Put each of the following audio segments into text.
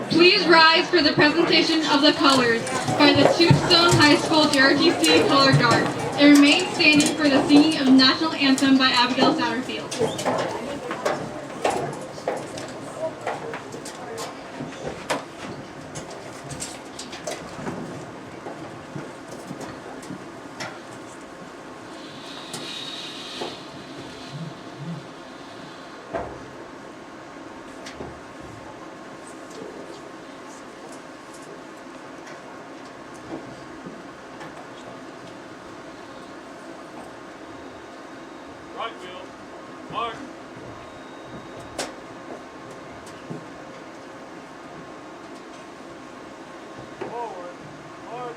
Please rise for the presentation of the colors by the Tombstone High School JRTC Color Guard and remain standing for the singing of the National Anthem by Abigail Satterfield. Right wheel, mark. Forward, mark.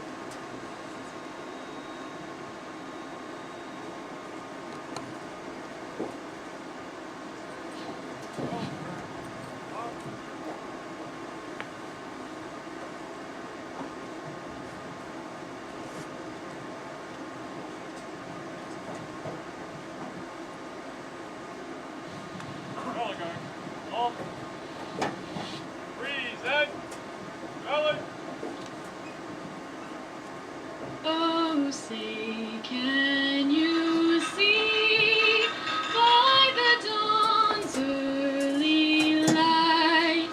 Color guard. Off. Freeze, Ed. Color. Oh, say, can you see by the dawn's early light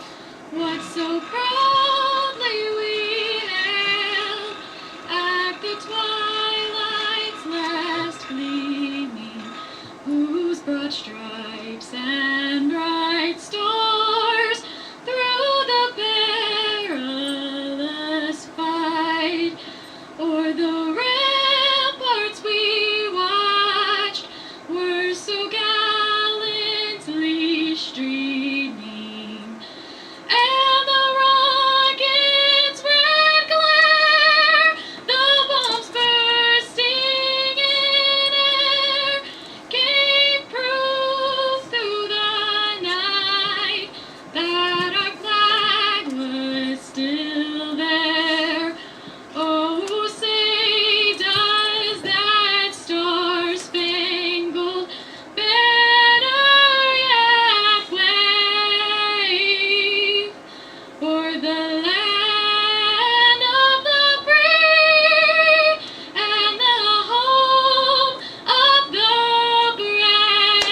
what so proudly we hailed at the twilight's last gleaming, whose broad stripes and bright stars through the perilous fight o'er the ramparts we watched were so gallantly streaming, and the rocket's red glare, the bombs bursting in air, gave proof through the night that our flag was still there. Oh, say does that star-spangled banner yet wave o'er the land of the free and the home of the brave?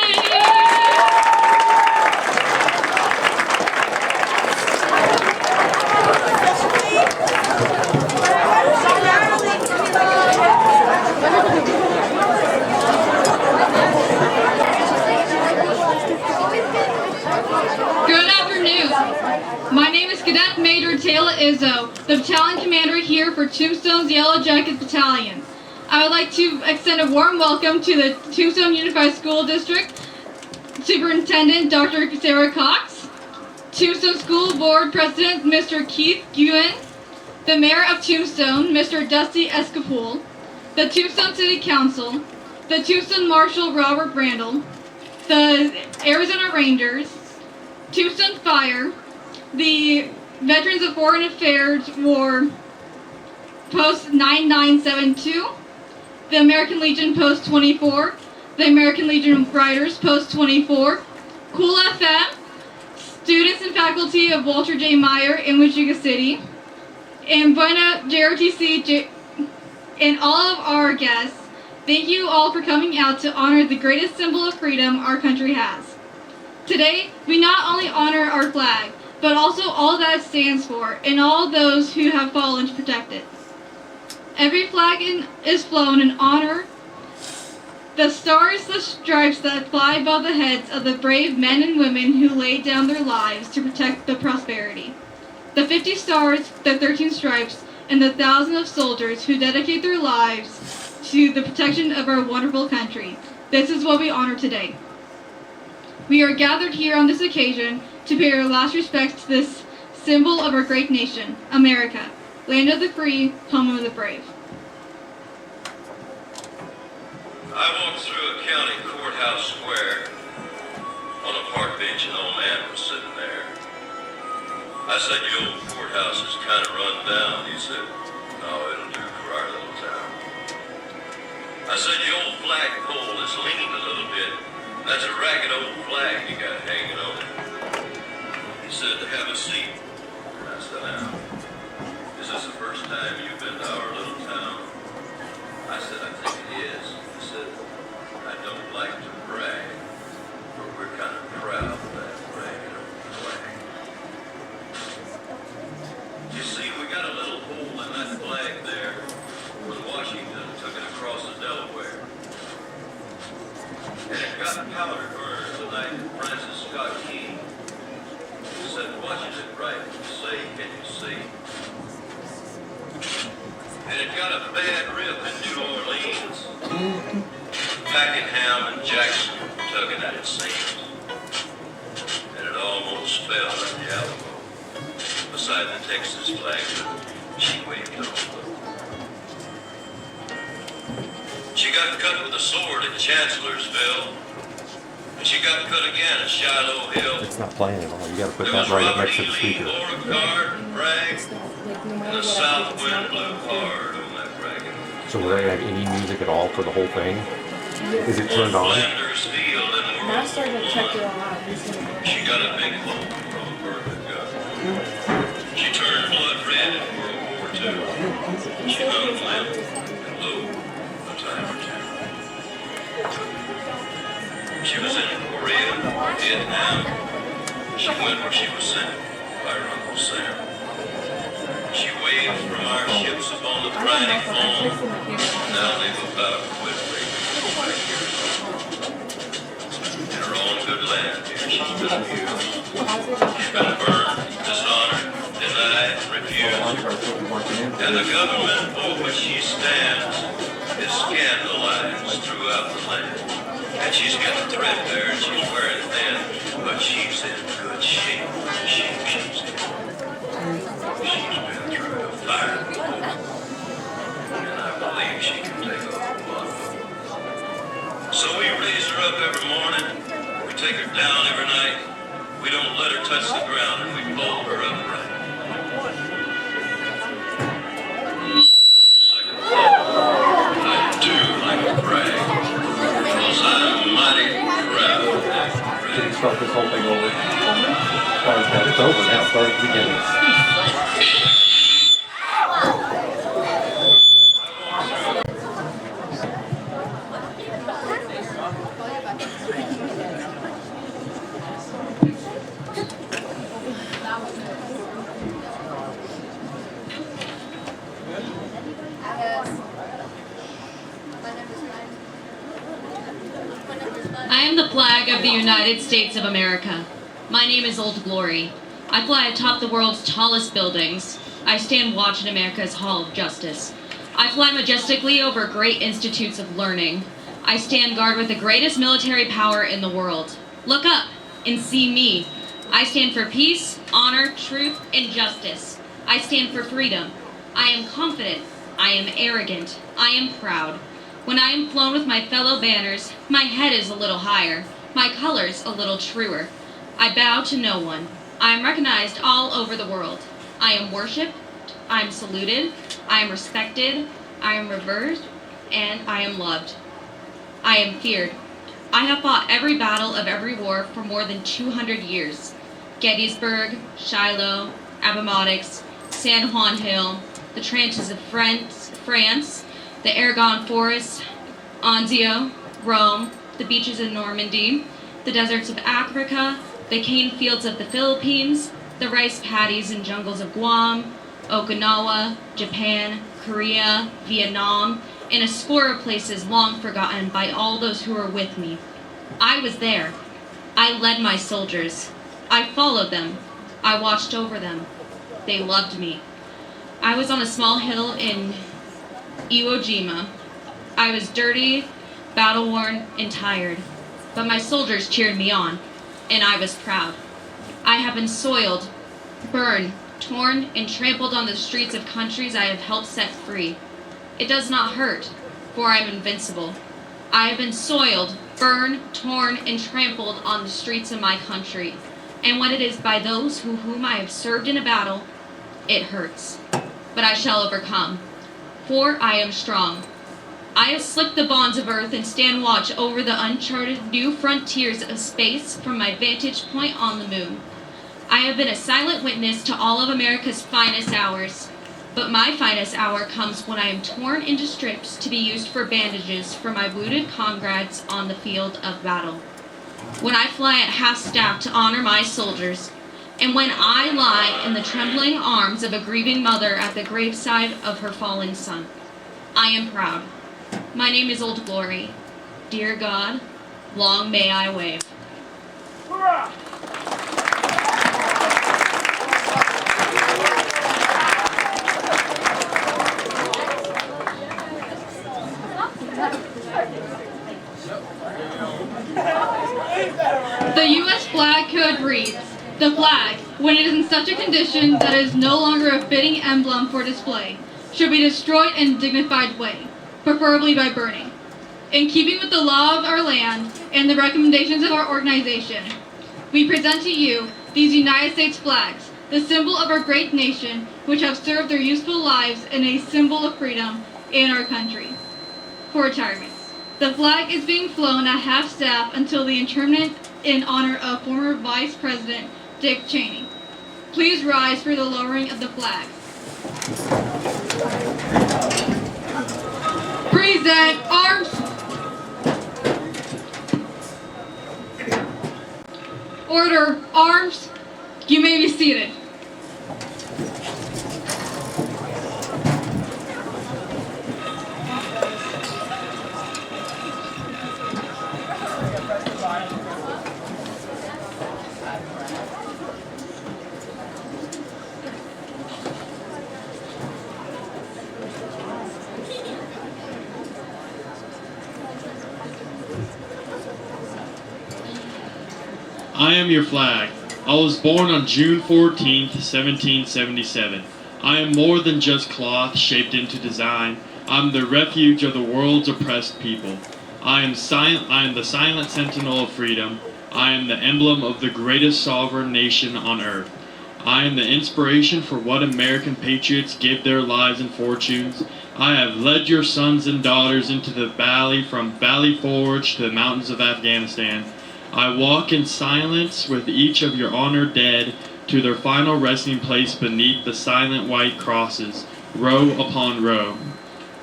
Good afternoon. My name is Cadet Major Taylor Izzo, the battalion commander here for Tombstone's Yellow Jackets Battalion. I would like to extend a warm welcome to the Tombstone Unified School District Superintendent Dr. Sarah Cox, Tombstone School Board President Mr. Keith Guin, the Mayor of Tombstone Mr. Dusty Escapole, the Tombstone City Council, the Tombstone Marshal Robert Brandel, the Arizona Rangers, Tombstone Fire, the Veterans of Foreign Affairs War Post 9972, the American Legion Post 24, the American Legion Riders Post 24, Cool FM, students and faculty of Walter J. Meyer in Wichita City, and Buena JRTC, and all of our guests. Thank you all for coming out to honor the greatest symbol of freedom our country has. Today, we not only honor our flag, but also all that it stands for and all those who have fallen to protect it. Every flag is flown in honor the stars, the stripes that fly above the heads of the brave men and women who laid down their lives to protect the prosperity. The 50 stars, the 13 stripes, and the thousands of soldiers who dedicate their lives to the protection of our wonderful country. This is what we honor today. We are gathered here on this occasion to pay our last respects to this symbol of our great nation, America, land of the free, home of the brave. I walked through a county courthouse square. On a park bench, an old man was sitting there. I said, "The old courthouse is kind of run down." He said, "No, it'll do for our little town." I said, "The old flagpole is leaning a little bit. That's a ragged old flag you got hanging on it." said, "Have a seat." And I sat down. "Is this the first time you've been to our little town?" I said, "I think it is." He said, "I don't like to brag, but we're kind of proud of that bragging on the flag." You see, we got a little hole in that flag there when Washington took it across the Delaware. And it got powder burned the night that Francis Scott Key said, "Watching it right, say, can you see?" And it got a bad rip in New Orleans. Pakenham and Jackson tugging at its seams. And it almost fell at the Alamo beside the Texas flag that she waved over. She got cut with a sword at Chancellorsville. And she got cut again at Shiloh Hill. It's not playing at all. You gotta put that right up next to the speaker. Beauregard and Bragg, and the south wind blew hard on that bragging. So will they have any music at all for the whole thing? Is it turned on? Flanders Field in And I World started to War check it I. all out recently. She got a big hole from a burger gun. She turned blood red in World War II. She hung limp and low a time or two. She was in Korea, Vietnam. She went where she was sent by her Uncle Sam. She waved from our ships upon the briny foam. Now they've about quit raving back here at home. In her own good land here, she's been abused. She's been burned, dishonored, denied, refused. And the government for which she stands is scandalized throughout the land. And she's getting threadbare and she's wearing thin, but she's in good shape. She's in. She's been through the fire. And I believe she can take a lot. So we raise her up every morning. We take her down every night. We don't let her touch the ground and we fold her upright. Second thought, I do like to brag. I'm mighty proud of that. Did you start this whole thing over? It's over now. Start at the beginning. I am the flag of the United States of America. My name is Old Glory. I fly atop the world's tallest buildings. I stand watch in America's Hall of Justice. I fly majestically over great institutes of learning. I stand guard with the greatest military power in the world. Look up and see me. I stand for peace, honor, truth, and justice. I stand for freedom. I am confident. I am arrogant. I am proud. When I am flown with my fellow banners, my head is a little higher, my colors a little truer. I bow to no one. I am recognized all over the world. I am worshipped, I am saluted, I am respected, I am revered, and I am loved. I am feared. I have fought every battle of every war for more than 200 years. Gettysburg, Shiloh, Appomattox, San Juan Hill, the trenches of France, the Aragon forests, Anzio, Rome, the beaches of Normandy, the deserts of Africa, the cane fields of the Philippines, the rice paddies and jungles of Guam, Okinawa, Japan, Korea, Vietnam, and a score of places long forgotten by all those who were with me. I was there. I led my soldiers. I followed them. I watched over them. They loved me. I was on a small hill in Iwo Jima. I was dirty, battle-worn, and tired, but my soldiers cheered me on, and I was proud. I have been soiled, burned, torn, and trampled on the streets of countries I have helped set free. It does not hurt, for I am invincible. I have been soiled, burned, torn, and trampled on the streets of my country, and when it is by those whom I have served in a battle, it hurts. But I shall overcome, for I am strong. I have slipped the bonds of earth and stand watch over the uncharted new frontiers of space from my vantage point on the moon. I have been a silent witness to all of America's finest hours. But my finest hour comes when I am torn into strips to be used for bandages for my wounded comrades on the field of battle. When I fly at half-staff to honor my soldiers, and when I lie in the trembling arms of a grieving mother at the graveside of her fallen son. I am proud. My name is Old Glory. Dear God, long may I wave. Hurrah! The U.S. flag code reads, "The flag, when it is in such a condition that it is no longer a fitting emblem for display, should be destroyed in a dignified way, preferably by burning." In keeping with the law of our land and the recommendations of our organization, we present to you these United States flags, the symbol of our great nation, which have served their useful lives and a symbol of freedom in our country. For retirement, the flag is being flown at half-staff until the interment in honor of former Vice President Dick Cheney. Please rise for the lowering of the flag. Present arms. Order, arms. You may be seated. I am your flag. I was born on June 14th, 1777. I am more than just cloth shaped into design. I am the refuge of the world's oppressed people. I am the silent sentinel of freedom. I am the emblem of the greatest sovereign nation on earth. I am the inspiration for what American patriots give their lives and fortunes. I have led your sons and daughters into the valley, from Valley Forge to the mountains of Afghanistan. I walk in silence with each of your honored dead to their final resting place beneath the silent white crosses, row upon row.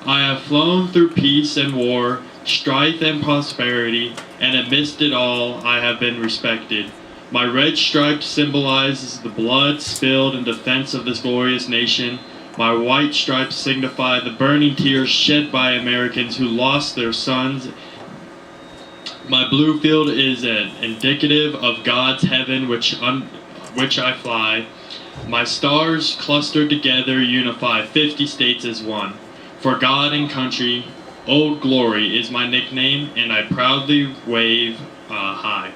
I have flown through peace and war, strife and prosperity, and amidst it all I have been respected. My red stripe symbolizes the blood spilled in defense of this glorious nation. My white stripes signify the burning tears shed by Americans who lost their sons. My blue field is an indicative of God's heaven which I fly. My stars clustered together unify 50 states as one. For God and country, Old Glory is my nickname, and I proudly wave high.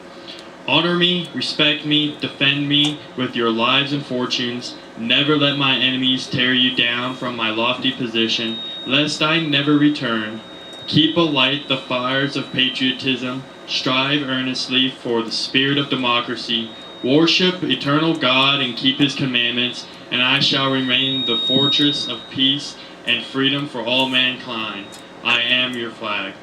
Honor me, respect me, defend me with your lives and fortunes. Never let my enemies tear you down from my lofty position, lest I never return. Keep alight the fires of patriotism. Strive earnestly for the spirit of democracy. Worship eternal God and keep his commandments, and I shall remain the fortress of peace and freedom for all mankind. I am your flag.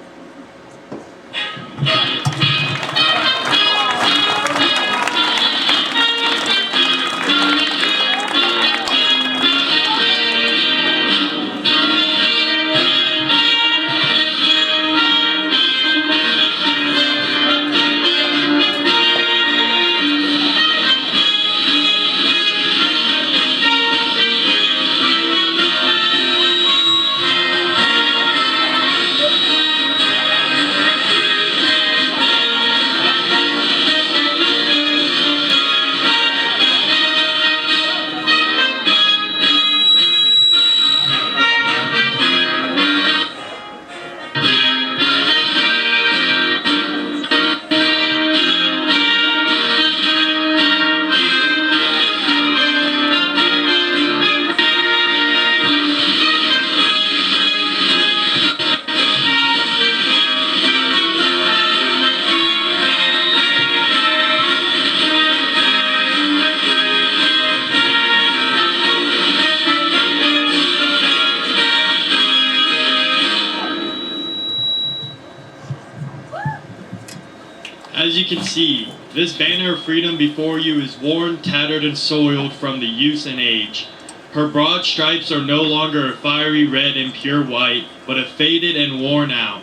As you can see, This banner of freedom before you is worn, tattered, and soiled from the use and age. Her broad stripes are no longer a fiery red and pure white, but have faded and worn out.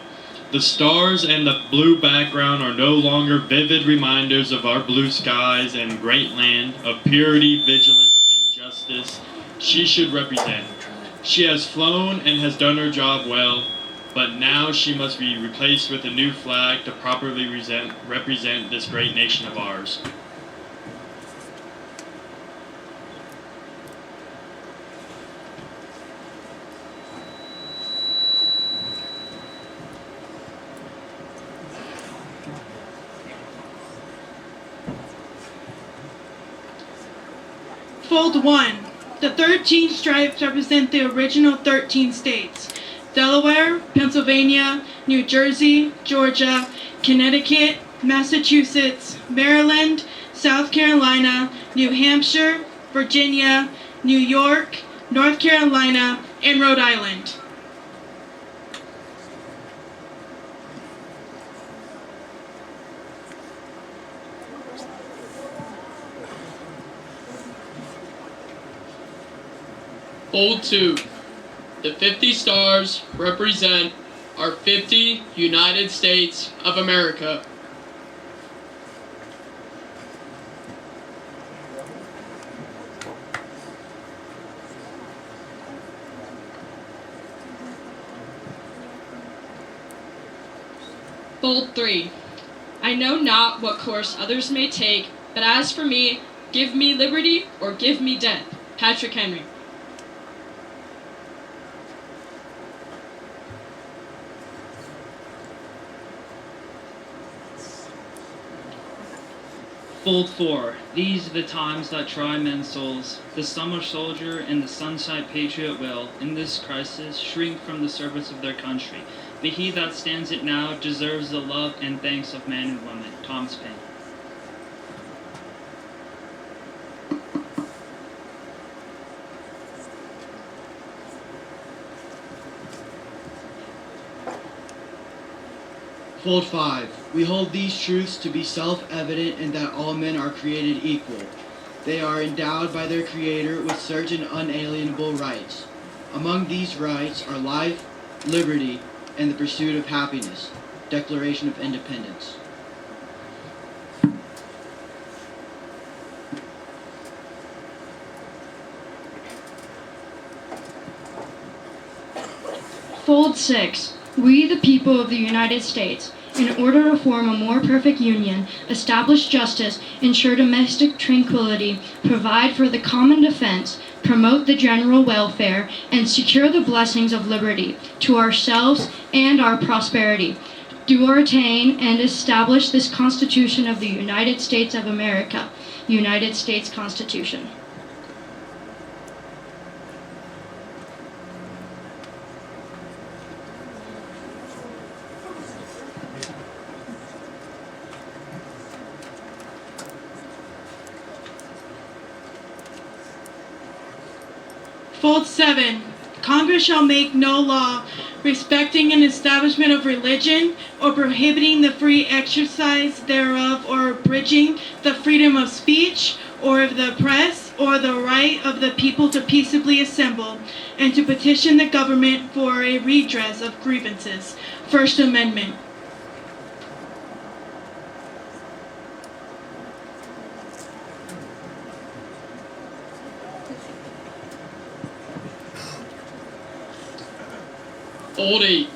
The stars and the blue background are no longer vivid reminders of our blue skies and great land, of purity, vigilance, and justice she should represent. She has flown and has done her job well, but now she must be replaced with a new flag to properly represent this great nation of ours. Fold 1. The 13 stripes represent the original 13 states: Delaware, Pennsylvania, New Jersey, Georgia, Connecticut, Massachusetts, Maryland, South Carolina, New Hampshire, Virginia, New York, North Carolina, and Rhode Island. Fold 2. The 50 stars represent our 50 United States of America. Fold 3. I know not what course others may take, but as for me, give me liberty or give me death. Patrick Henry. Fold 4. These are the times that try men's souls. The summer soldier and the sunshine patriot will, in this crisis, shrink from the service of their country. But he that stands it now deserves the love and thanks of man and woman. Thomas Paine. Fold 5. We hold these truths to be self-evident in that all men are created equal. They are endowed by their Creator with certain unalienable rights. Among these rights are life, liberty, and the pursuit of happiness. Declaration of Independence. Fold 6. We, the people of the United States, in order to form a more perfect union, establish justice, ensure domestic tranquility, provide for the common defense, promote the general welfare, and secure the blessings of liberty to ourselves and our prosperity, do ordain and establish this Constitution of the United States of America, United States Constitution. Fold 7. Congress shall make no law respecting an establishment of religion or prohibiting the free exercise thereof or abridging the freedom of speech or of the press or the right of the people to peaceably assemble and to petition the government for a redress of grievances. First Amendment. Fold 8.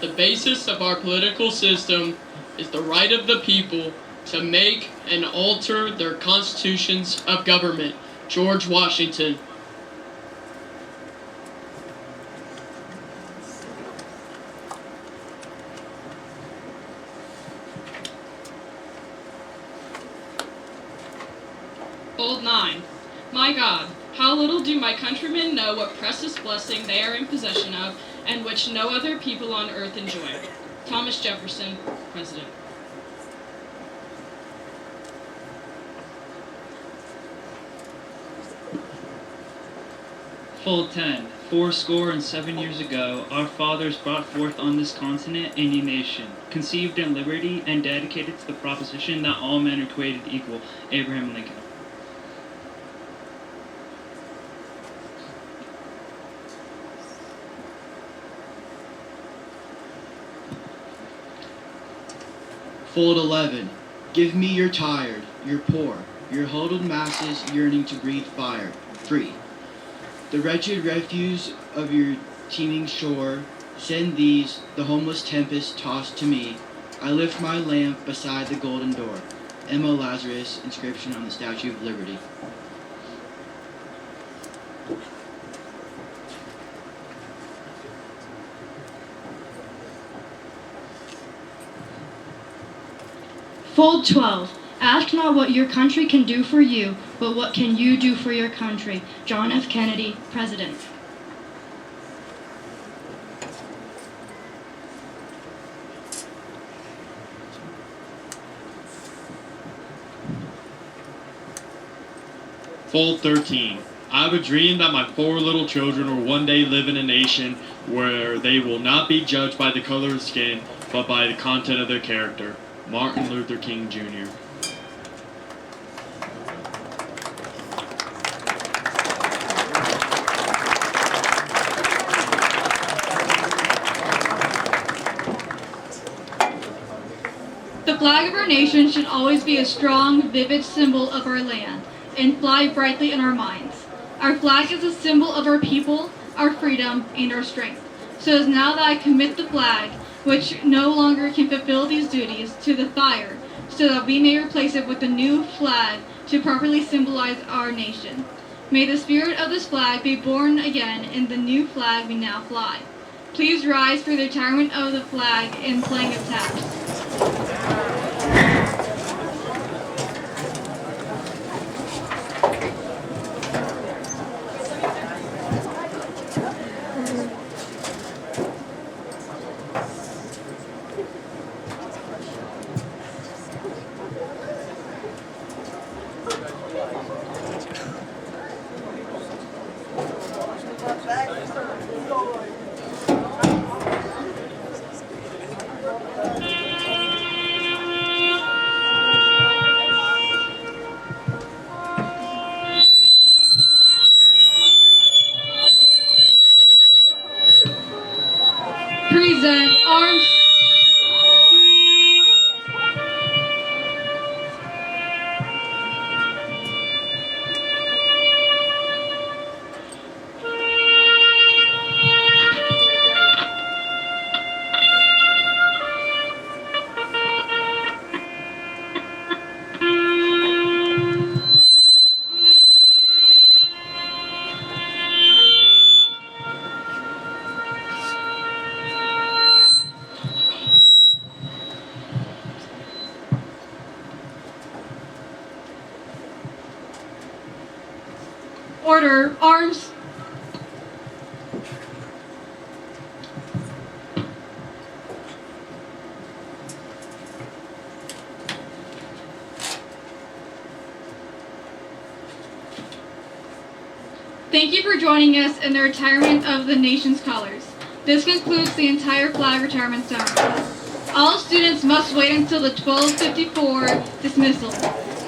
The basis of our political system is the right of the people to make and alter their constitutions of government. George Washington. Fold 9. My God, how little do my countrymen know what precious blessing they are in possession of, and which no other people on earth enjoy. Thomas Jefferson, President. Fold 10. 407 years ago, our fathers brought forth on this continent a new nation, conceived in liberty and dedicated to the proposition that all men are created equal. Abraham Lincoln. Fold 11. Give me your tired, your poor, your huddled masses yearning to breathe fire, free. The wretched refuse of your teeming shore, send these, the homeless tempest tossed to me. I lift my lamp beside the golden door. M.O. Lazarus, inscription on the Statue of Liberty. Fold 12. Ask not what your country can do for you, but what can you do for your country. John F. Kennedy, President. Fold 13. I have a dream that my 4 little children will one day live in a nation where they will not be judged by the color of skin, but by the content of their character. Martin Luther King, Jr. The flag of our nation should always be a strong, vivid symbol of our land and fly brightly in our minds. Our flag is a symbol of our people, our freedom, and our strength. So it is now that I commit the flag, which no longer can fulfill these duties, to the fire, so that we may replace it with a new flag to properly symbolize our nation. May the spirit of this flag be born again in the new flag we now fly. Please rise for the retirement of the flag and playing of taps. Present arms. Order, arms. Thank you for joining us in the retirement of the nation's colors. This concludes the entire flag retirement ceremony. All students must wait until the 12:54 dismissal.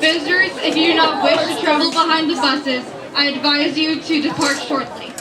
Visitors, if you do not wish to travel behind the buses, I advise you to depart shortly.